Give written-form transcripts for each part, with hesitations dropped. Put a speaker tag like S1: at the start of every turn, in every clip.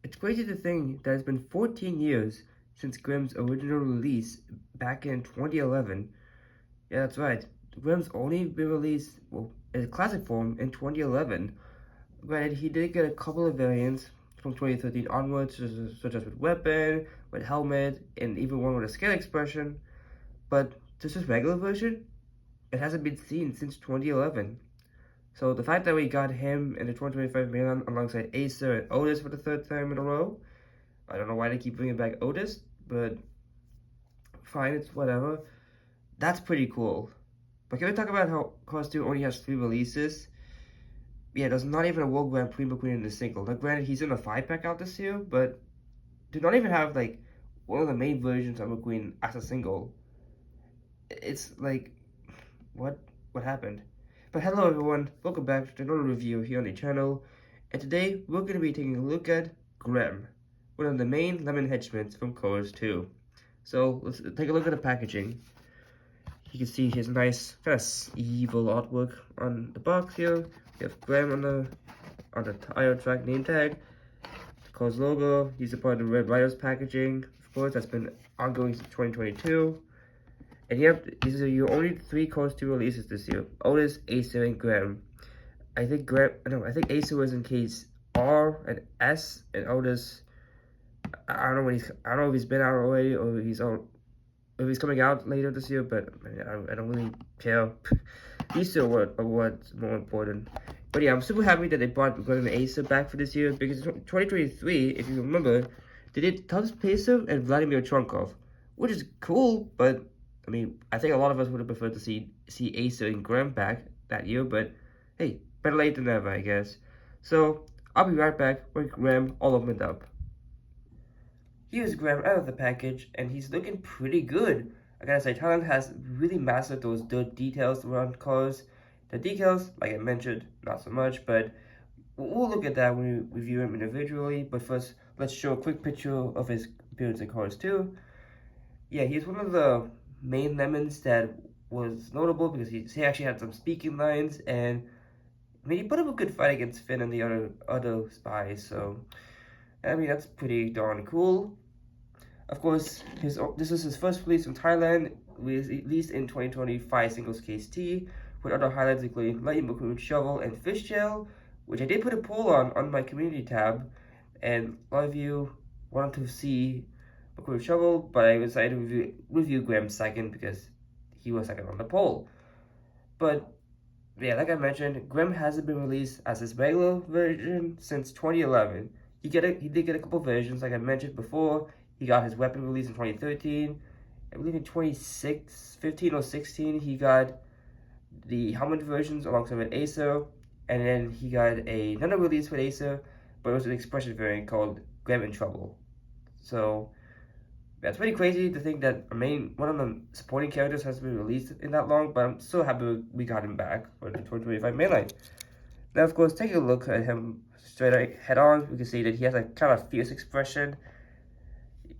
S1: It's crazy to think that it's been 14 years since Grem's original release back in 2011. Yeah, that's right. Grem's only been released, well, in a classic form in 2011. Granted, he did get a couple of variants from 2013 onwards, such as with weapon, with helmet, and even one with a scale expression. But just his regular version, it hasn't been seen since 2011. So the fact that we got him in the 2025 Milan alongside Acer and Otis for the third time in a row, I don't know why they keep bringing back Otis, but fine, it's whatever. That's pretty cool. But can we talk about how Cars 2 only has 3 releases? Yeah, there's not even a World Grand Prix McQueen in the single. Now, granted, he's in a 5-pack out this year, but do not even have, like, one of the main versions of McQueen as a single. It's like, what? What happened? But hello everyone, welcome back to another review here on the channel. And today, we're going to be taking a look at Grem, one of the main lemon henchmen from Cars 2. So, let's take a look at the packaging. You can see his nice, kind of evil artwork on the box here. We have Grem on the tire track name tag, the Cars logo. He's a part of the Red Riders packaging, of course, that's been ongoing since 2022. And these are your only 3 Cars 2 releases this year: Otis, Acer, and Grem. I think Acer was in case R and S, and Otis, I don't know if he's been out already or if he's coming out later this year, but I don't really care. These two are what's more important. But yeah, I'm super happy that they brought Grem and Acer back for this year, because 2023, if you remember, they did Tubbs Pacer and Vladimir Trunkov, which is cool, but I mean, I think a lot of us would have preferred to see Acer and Grem back that year, but hey, better late than never, I guess. So, I'll be right back with Grem all opened up. Here's Grem out of the package, and he's looking pretty good. I gotta say, Thailand has really mastered those dirt details around cars. The decals, like I mentioned, not so much, but we'll look at that when we review him individually. But first, let's show a quick picture of his appearance in Cars 2. Yeah, he's one of the main lemons that was notable because he actually had some speaking lines, and I mean, he put up a good fight against Finn and the other spies, so I mean, that's pretty darn cool. Of course, this is his first release in Thailand, released in 2025 Singles Case T, with other highlights including Lightning McQueen Shovel and Fishtail, which I did put a poll on my community tab, and a lot of you wanted to see McQueen Shovel, but I decided to review Grem second because he was second on the poll. But yeah, like I mentioned, Grem hasn't been released as his regular version since 2011. He did get a couple versions, like I mentioned before. He got his weapon release in 2013. I believe in 2015 or 16, he got the helmet versions alongside with Acer. And then he got another release with Acer, but it was an expression variant called Grem in Trouble. So, that's pretty crazy to think that one of the supporting characters has been released in that long, but I'm so happy we got him back for the 2025 mainline. Now, of course, taking a look at him straight head on, we can see that he has a kind of fierce expression.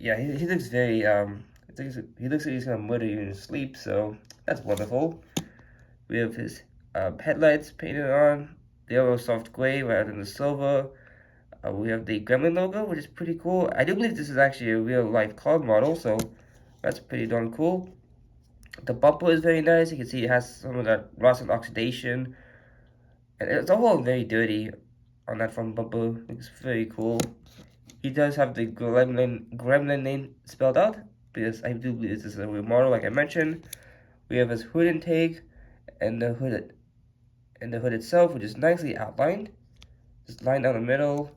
S1: Yeah, he looks very, he looks like he's gonna murder you in his sleep, so that's wonderful. We have his headlights painted on, the yellow soft gray rather than the silver. We have the Gremlin logo, which is pretty cool. I do believe this is actually a real life car model, so that's pretty darn cool. The bumper is very nice. You can see it has some of that rust and oxidation, and it's all very dirty on that front bumper. Looks very cool. He does have the Gremlin name spelled out, because I do believe this is a real model, like I mentioned. We have his hood intake and the hood itself, which is nicely outlined, just lined down the middle.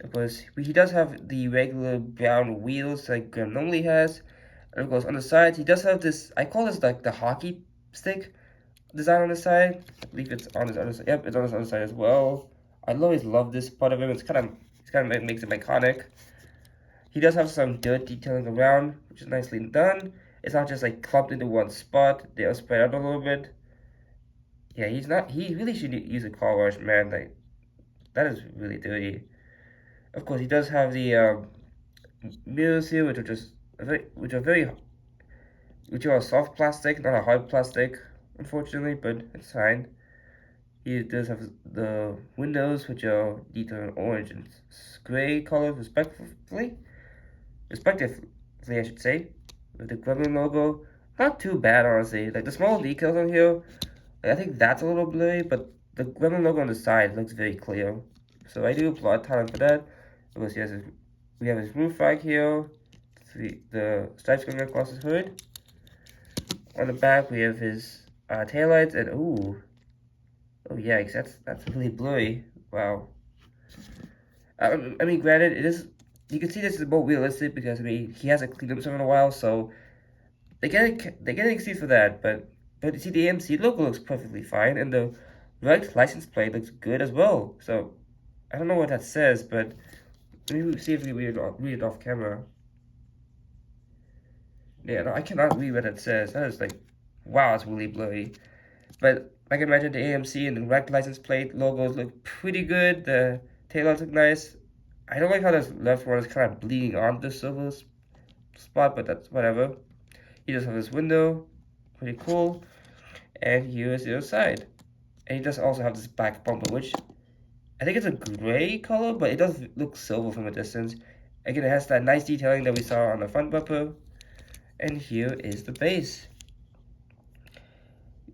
S1: Of course, he does have the regular brown wheels like Grem normally has. And of course, on the sides, he does have this, I call this like the hockey stick design on the side. I believe it's on his other side. Yep, it's on his other side as well. I always love this part of him. It's kind of makes him iconic. He does have some dirt detailing around, which is nicely done. It's not just like clumped into one spot. They are spread out a little bit. Yeah, he really should use a car wash, man. Like, that is really dirty. Of course, he does have the mirrors here, which are soft plastic, not a hard plastic, unfortunately, but it's fine. He does have the windows, which are detailed in orange and gray colors, respectively, I should say, with the Gremlin logo. Not too bad, honestly. Like the small details on here, like, I think that's a little blurry, but the Gremlin logo on the side looks very clear. So I do applaud Talon for that. Because we have his roof rack here, the stripes going across his hood. On the back, we have his taillights, and oh yeah, that's really blurry. Wow. I mean, granted, it is. You can see this is more realistic because I mean he hasn't cleaned himself in a while, so they get an excuse for that. But you see, the AMC logo looks perfectly fine, and the red license plate looks good as well. So I don't know what that says, but maybe we see if we read it off camera. Yeah, no, I cannot read what it says. That is like, wow, it's really blurry. But like I mentioned, the AMC and the red license plate logos look pretty good. The taillights look nice. I don't like how this left one is kind of bleeding on the silver spot, but that's whatever. He does have his window, pretty cool. And here is the other side. And he does also have this back bumper, which I think it's a gray color, but it does look silver from a distance. Again, it has that nice detailing that we saw on the front bumper. And here is the base.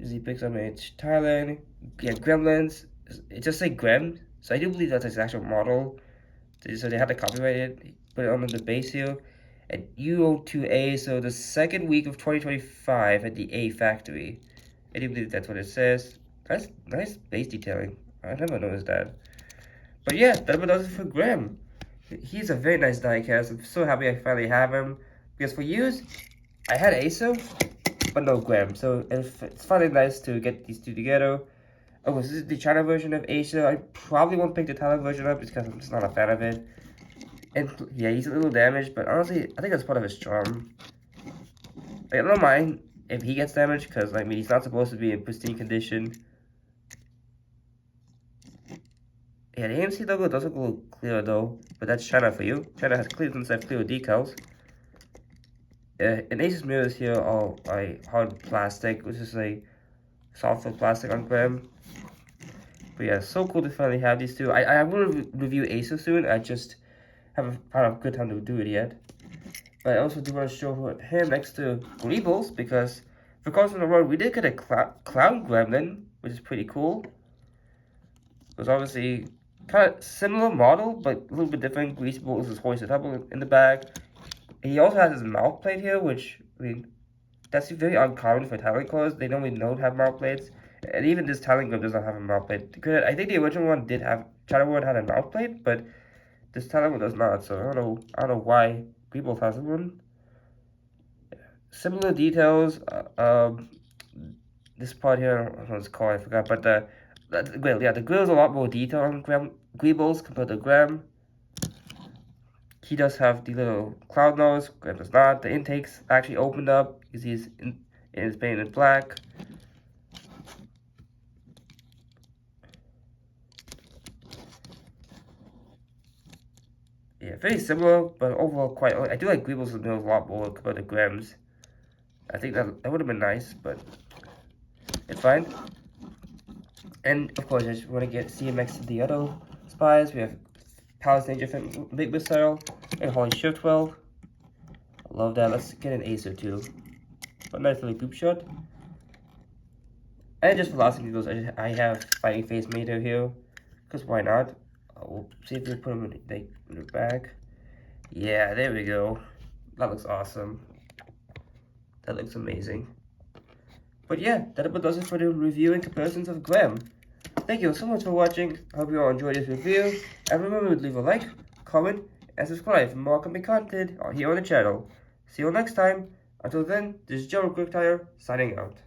S1: Z picks up H Thailand. Yeah, Gremlins. It just say Grem, so I do believe that's his actual model. So they had to copyright it, put it on the base here. At UO2A, so the second week of 2025 at the A factory. I do believe that's what it says. That's nice base detailing. I never noticed that. But yeah, that does it for Grem. He's a very nice diecast. I'm so happy I finally have him. Because for years, I had Acer, but no Grem. So it's finally nice to get these two together. Oh, this is the China version of Acer. I probably won't pick the Thailand version up because I'm just not a fan of it. And yeah, he's a little damaged, but honestly, I think that's part of his charm. Like, I don't mind if he gets damaged because, I mean, he's not supposed to be in pristine condition. Yeah, the AMC logo does look a little clearer though, but that's China for you. China has clear instead of clear decals. And Acer's mirrors here are like hard plastic, which is like softer plastic on Grem. But yeah, so cool to finally have these two. I will review Acer soon. I just haven't found a good time to do it yet. But I also do want to show him next to Greebles because for Cars on the Road, we did get a clown gremlin, which is pretty cool. It was obviously kind of similar model, but a little bit different. Greebles is hoisted up in the back. He also has his mouth plate here, which, I mean, that's very uncommon for Thailand cars. They normally don't have mouth plates. And even this Thailand Grem does not have a mouth plate. I think the original one did have, China one had a mouth plate, but this Thailand one does not. So I don't know why Greebles has one. Similar details. This part here, I don't know what it's called, I forgot. But the grill, yeah, the grill is a lot more detail on Greebles compared to Grem. He does have the little cloud nose. Grem does not. The intakes actually opened up because he's painted in black. Yeah, very similar, but overall quite. I do like Greebles a lot more compared to Grem's. I think that would have been nice, but it's fine. And of course, I just want to see him next to the other spies. We have Palace Ninja Fit Big Missile and Holy Shift 12. I love that. Let's get an Acer too. A nice little group shot. And just for last videos, I have Fighting Face Mater here. Because why not? We'll see if we put him in the bag. Yeah, there we go. That looks awesome. That looks amazing. But yeah, that about does it for the review and comparisons of Grem. Thank you so much for watching. I hope you all enjoyed this review. And remember to leave a like, comment, and subscribe for more coming content here on the channel. See you all next time. Until then, this is Joe Quick Tire signing out.